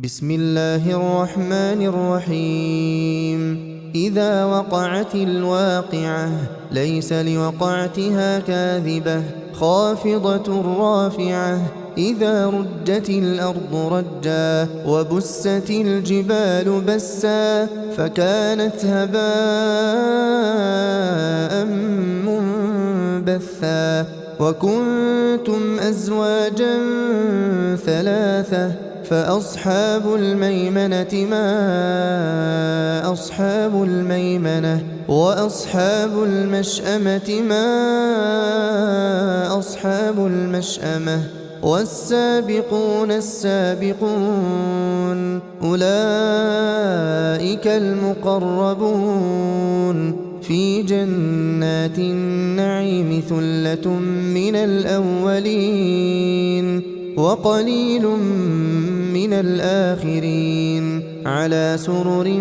بسم الله الرحمن الرحيم. إذا وقعت الواقعة ليس لوقعتها كاذبة خافضة رافعة. إذا رجت الأرض رجا وبست الجبال بسا فكانت هباء منبثا. وكنتم أزواجا ثلاثة فأصحاب الميمنة ما أصحاب الميمنة وأصحاب المشأمة ما أصحاب المشأمة والسابقون السابقون أولئك المقربون في جنات النعيم ثلة من الأولين وقليل من الآخرين على سرر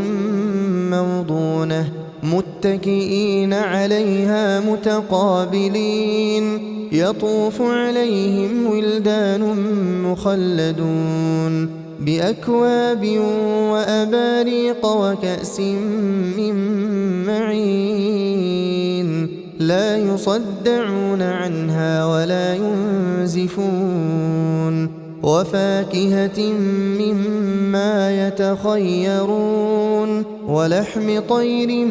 موضونة متكئين عليها متقابلين يطوف عليهم ولدان مخلدون بأكواب وأباريق وكأس من معين لا يصدعون عنها ولا ينزفون وفاكهة مما يتخيرون ولحم طير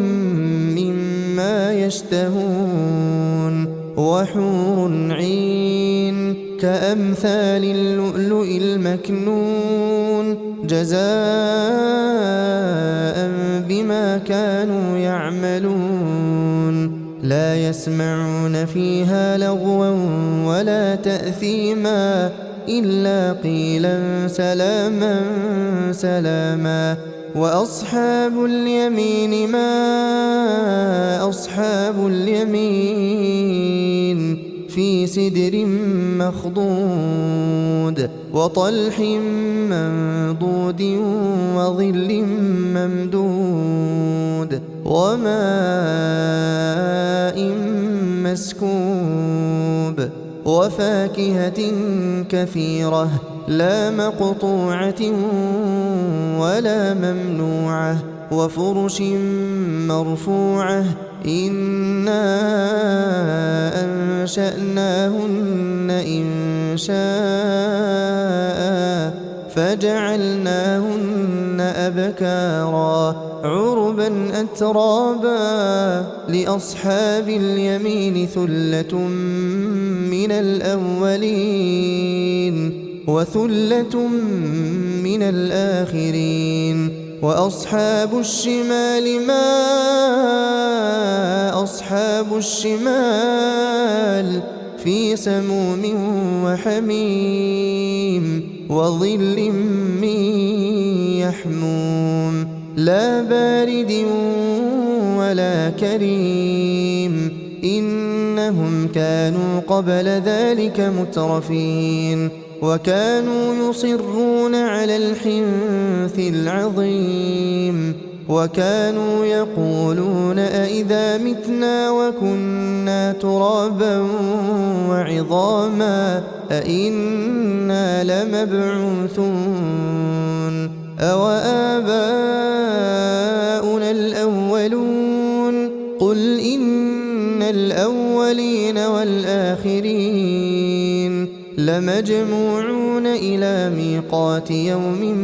مما يشتهون وحور عين كأمثال اللؤلؤ المكنون جزاء بما كانوا يعملون لا يسمعون فيها لغوا ولا تأثيما إلا قيلا سلاما سلاما. وأصحاب اليمين ما أصحاب اليمين في سدر مخضود وطلح منضود وظل ممدود وماء مسكوب وفاكهة كثيرة لا مقطوعة ولا ممنوعة وفرش مرفوعة إنا أنشأناهن إنشاء فجعلناهن أبكارا عربا أترابا لأصحاب اليمين ثلة من الأولين وثلة من الآخرين. وأصحاب الشمال ما أصحاب الشمال في سموم وحميم وظل من يحموم لا بارد ولا كريم إنهم كانوا قبل ذلك مترفين وكانوا يصرون على الحنث العظيم وكانوا يقولون أئذا متنا وكنا ترابا وعظاما أئنا لمبعوثون أو آباؤنا الأولون قل إن الأولين والآخرين لمجموعون إلى ميقات يوم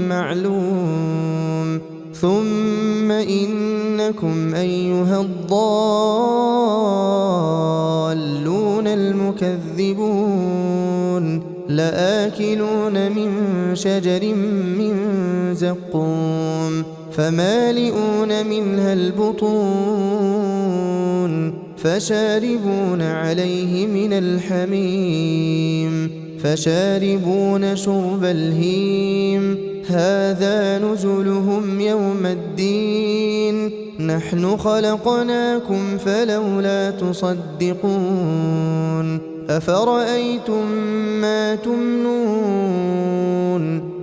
معلوم ثم إنكم أيها الضالون المكذبون لآكلون من شجر من زقوم فمالئون منها البطون فشاربون عليه من الحميم فشاربون شرب الهيم هذا نزلهم يوم الدين نحن خلقناكم فلولا تصدقون أفرأيتم ما تمنون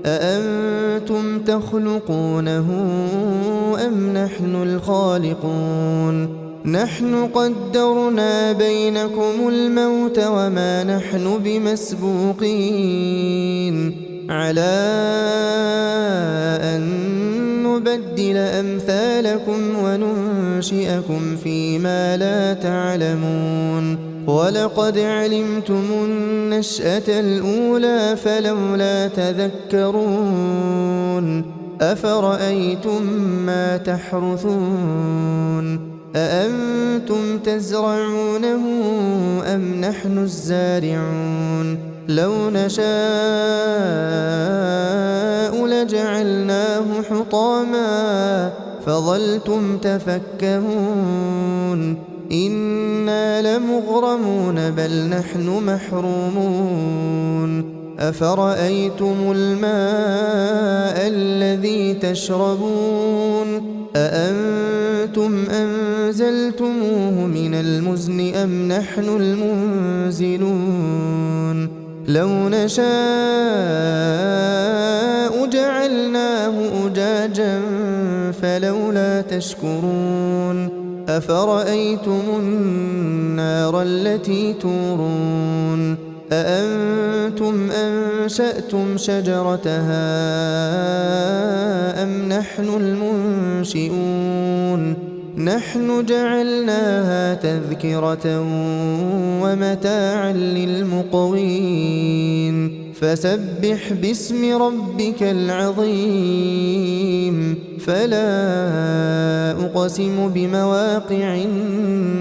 أأنتم تخلقونه أم نحن الخالقون نحن قدرنا بينكم الموت وما نحن بمسبوقين على نبدل أمثالكم وننشئكم فيما لا تعلمون ولقد علمتم النشأة الأولى فلولا تذكرون أفرأيتم ما تحرثون أأنتم تزرعونه أم نحن الزارعون لو نشاء لجعلناه حطاما فظلتم تفكهون إنا لمغرمون بل نحن محرومون أفرأيتم الماء الذي تشربون أأنتم أنزلتموه من المزن أم نحن المنزلون لو نشاء جعلناه أجاجا فلولا تشكرون أفرأيتم النار التي تورون أأنتم أنشأتم شجرتها أم نحن المنشئون نحن جعلناها تذكرة ومتاعا للمقوين فسبح باسم ربك العظيم فلا أقسم بمواقع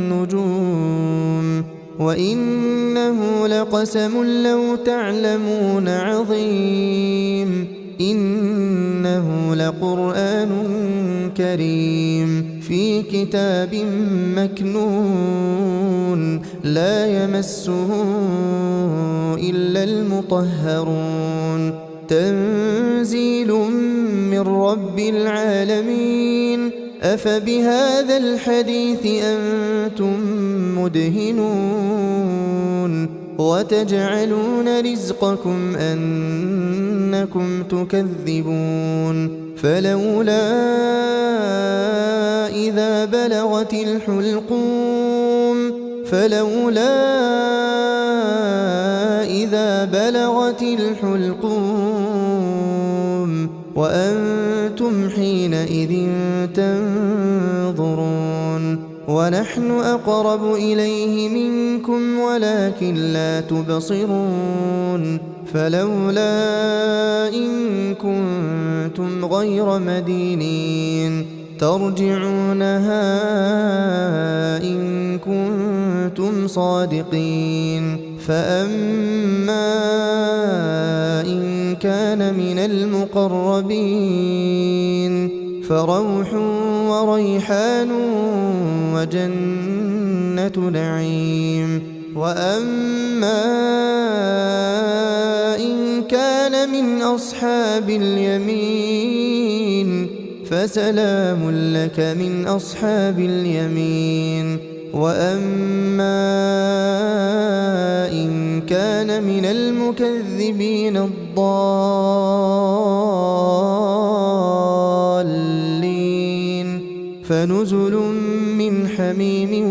النجوم وإنه لقسم لو تعلمون عظيم إنه لقرآن كريم في كتاب مكنون لا يمسه إلا المطهرون تنزيل من رب العالمين أفبهذا الحديث أنتم مدهنون وتجعلون رزقكم أنكم تكذبون فلولا إذا بلغت الحلقوم وأنتم حينئذ تنظرون ونحن أقرب إليه منكم ولكن لا تبصرون فلولا إن كنتم غير مدينين ترجعونها إن كنتم صادقين فأما إن كان من المقربين فروح وريحان وجنة نعيم وأما إن كان من أصحاب اليمين فسلام لك من أصحاب اليمين وأما إن كان من المكذبين الضالين فنزل من حميم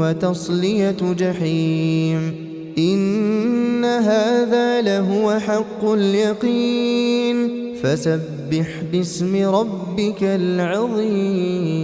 وتصلية جحيم إن هذا لهو حق اليقين فسبح باسم ربك العظيم